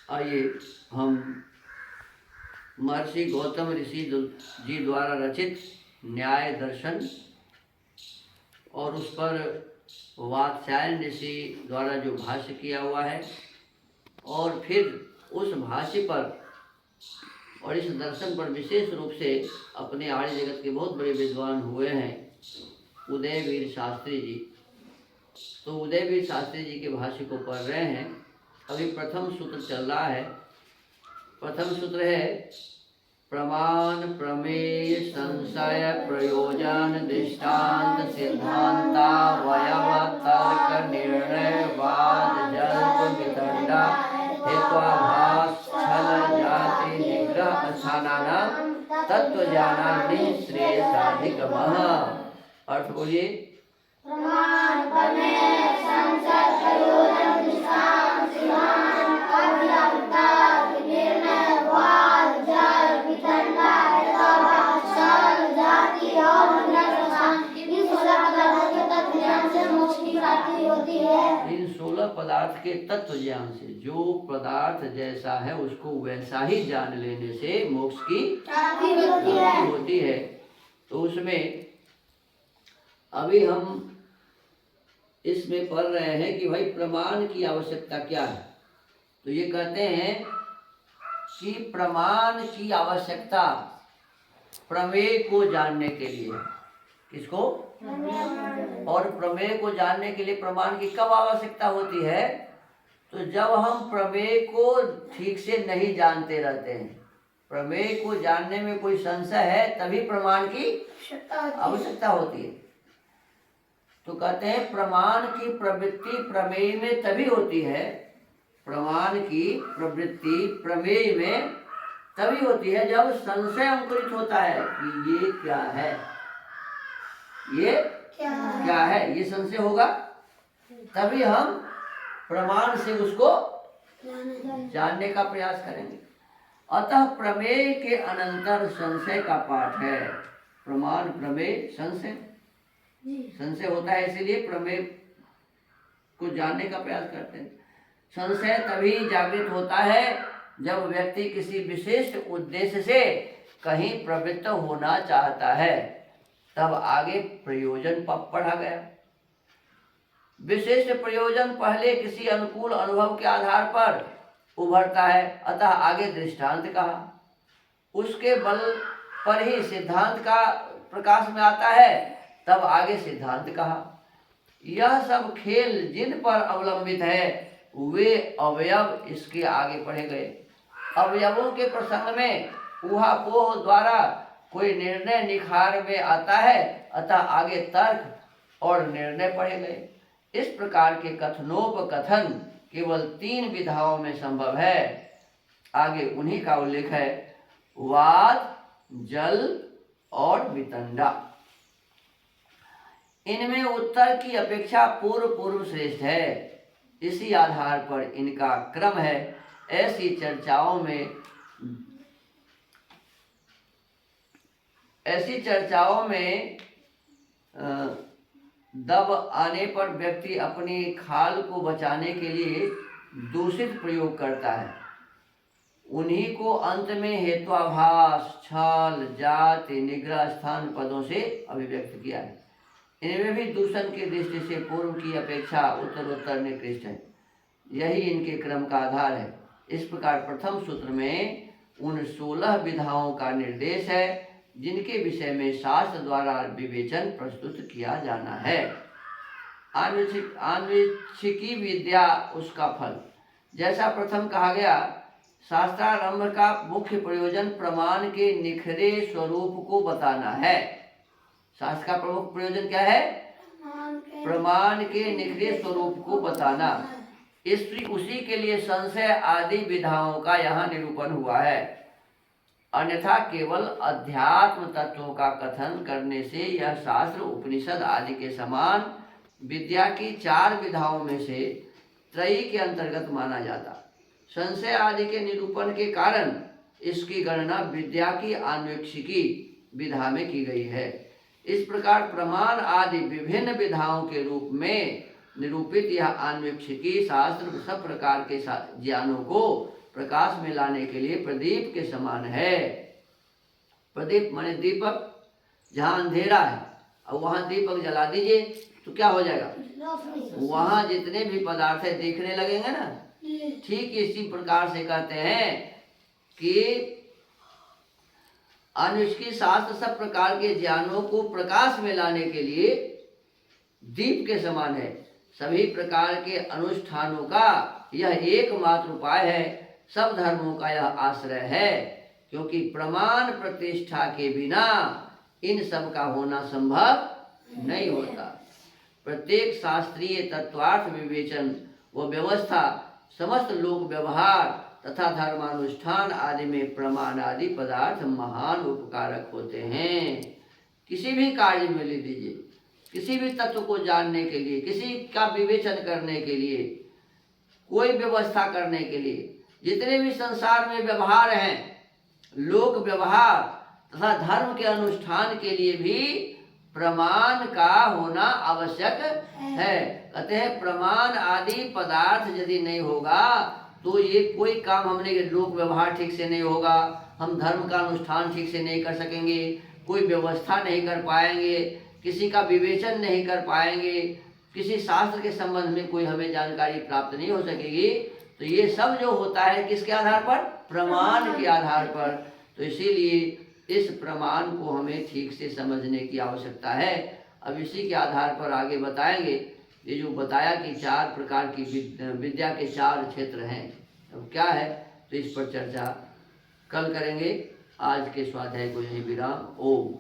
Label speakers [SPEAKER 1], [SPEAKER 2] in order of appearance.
[SPEAKER 1] आइए हम महर्षि गौतम ऋषि जी द्वारा रचित न्याय दर्शन और उस पर वात्स्यायन ऋषि द्वारा जो भाष्य किया हुआ है और फिर उस भाष्य पर और इस दर्शन पर विशेष रूप से अपने आर्य जगत के बहुत बड़े विद्वान हुए हैं उदयवीर शास्त्री जी। तो उदयवीर शास्त्री जी के भाष्य को पढ़ रहे हैं। अभी प्रथम सूत्र चल रहा है। प्रथम सूत्र है प्रमाण प्रमेय संशय प्रयोजन दृष्टांत सिद्धांतावयव तर्क निर्णय वाद जल्प वितंडा हेत्वाभास छल जाति निग्रह स्थानानां तत्वज्ञानाग्नि श्रेयसाधिकमः। अर्थ बोलिए।
[SPEAKER 2] प्रमाण प्रमेय संशय प्रयोजन दृष्टांत सिद्धांत अवयव तर्क निर्णय वाद जल्प वितंडा हेत्वाभास छल जाति और निग्रह स्थान इन 16 पदार्थों के तत्व ज्ञान से मोक्ष की प्राप्ति होती है।
[SPEAKER 1] इन 16 पदार्थ के तत्व ज्ञान से जो पदार्थ जैसा है उसको वैसा ही जान लेने से मोक्ष की प्राप्ति होती है। तो उसमें अभी हम इसमें पढ़ रहे हैं कि भाई प्रमाण की आवश्यकता क्या है। तो ये कहते हैं कि प्रमाण की आवश्यकता प्रमेय को जानने के लिए। किसको? और प्रमेय को जानने के लिए प्रमाण की कब आवश्यकता होती है? तो जब हम प्रमेय को ठीक से नहीं जानते रहते हैं, प्रमेय को जानने में कोई संशय है, तभी प्रमाण की आवश्यकता होती है। तो कहते हैं प्रमाण की प्रवृत्ति प्रमेय में तभी होती है, प्रमाण की प्रवृत्ति प्रमेय में तभी होती है जब संशय अंकुरित होता है कि ये क्या है, ये क्या है, ये संशय होगा तभी हम प्रमाण से उसको जानने का प्रयास करेंगे। अतः प्रमेय के अनंतर संशय का पाठ है। प्रमाण प्रमेय संशय संशय होता है, इसीलिए प्रमेय को जानने का प्रयास करते हैं। संशय तभी जागृत होता है जब व्यक्ति किसी विशिष्ट उद्देश्य से कहीं प्रवृत्त होना चाहता है, तब आगे प्रयोजन पढ़ा गया। विशिष्ट प्रयोजन पहले किसी अनुकूल अनुभव के आधार पर उभरता है, अतः आगे दृष्टांत कहा। उसके बल पर ही सिद्धांत का प्रकाश में आता है, तब आगे सिद्धांत कहा। यह सब खेल जिन पर अवलंबित है वे अवयव इसके आगे पढ़े गए। अवयवों के प्रसंग में ऊहापोह द्वारा कोई निर्णय निखार में आता है, अतः आगे तर्क और निर्णय पढ़े गए। इस प्रकार के कथनोपकथन केवल 3 विधाओं में संभव है। आगे उन्हीं का उल्लेख है, वाद, जल और वितंडा। इनमें उत्तर की अपेक्षा पूर्व श्रेष्ठ है। इसी आधार पर इनका क्रम है। ऐसी चर्चाओं में दब आने पर व्यक्ति अपनी खाल को बचाने के लिए दूषित प्रयोग करता है। उन्हीं को अंत में हेत्वाभास, छल, जाति, निग्रह स्थान पदों से अभिव्यक्त किया है। इनमें भी दूषण की दृष्टि से पूर्व की अपेक्षा उत्तरोत्तर निकृष्ट है। यही इनके क्रम का आधार है। इस प्रकार प्रथम सूत्र में उन 16 विधाओं का निर्देश है जिनके विषय में शास्त्र द्वारा विवेचन प्रस्तुत किया जाना है। आन्वीक्षिकी विद्या उसका फल। जैसा प्रथम कहा गया, शास्त्रारंभ का मुख्य प्रयोजन प्रमाण के निखरे स्वरूप को बताना है। शास्त्र का प्रमुख प्रयोजन क्या है? प्रमाण के निखरे स्वरूप को बताना। उसी के लिए संशय आदि विधाओं का यहाँ निरूपण हुआ है। अन्यथा केवल अध्यात्म तत्वों का कथन करने से यह शास्त्र उपनिषद आदि के समान विद्या की 4 विधाओं में से त्रयी के अंतर्गत माना जाता। संशय आदि के निरूपण के कारण इसकी गणना विद्या की अन्वेक्षिकी विधा में की गई है। इस प्रकार प्रमाण आदि विभिन्न विधाओं के रूप में निरूपित यह अन्वेक्षिकी शास्त्र सब प्रकार के ज्ञानों को प्रकाश में लाने के लिए प्रदीप के समान है। प्रदीप माने दीपक, जहाँ अंधेरा है और वहाँ दीपक जला दीजिए तो क्या हो जाएगा, वहाँ जितने भी पदार्थ है दिखने लगेंगे ना। ठीक इसी प्रकार से कहते हैं कि अनुष्की शास्त्र सब प्रकार के ज्ञानों को प्रकाश में लाने के लिए दीप के समान है। सभी प्रकार के अनुष्ठानों का यह एकमात्र उपाय है। सब धर्मों का यह आश्रय है, क्योंकि प्रमाण प्रतिष्ठा के बिना इन सब का होना संभव नहीं होता। प्रत्येक शास्त्रीय तत्वार्थ विवेचन व व्यवस्था, समस्त लोक व्यवहार तथा धर्मानुष्ठान आदि में प्रमाण आदि पदार्थ महान उपकारक होते हैं। किसी भी कार्य में ले लीजिए, किसी भी तत्व को जानने के लिए, किसी का विवेचन करने के लिए, कोई व्यवस्था करने के लिए, जितने भी संसार में व्यवहार हैं, लोक व्यवहार तथा धर्म के अनुष्ठान के लिए भी प्रमाण का होना आवश्यक है। कहते हैं प्रमाण आदि पदार्थ यदि नहीं होगा तो ये कोई काम हमने लोक व्यवहार ठीक से नहीं होगा, हम धर्म का अनुष्ठान ठीक से नहीं कर सकेंगे, कोई व्यवस्था नहीं कर पाएंगे, किसी का विवेचन नहीं कर पाएंगे, किसी शास्त्र के संबंध में कोई हमें जानकारी प्राप्त नहीं हो सकेगी। तो ये सब जो होता है किसके आधार पर, प्रमाण के आधार पर। तो इसीलिए इस प्रमाण को हमें ठीक से समझने की आवश्यकता है। अब इसी के आधार पर आगे बताएंगे। ये जो बताया कि 4 प्रकार की विद्या के 4 क्षेत्र हैं, अब क्या है तो इस पर चर्चा कल करेंगे। आज के स्वाध्याय को यही विराम। ओम।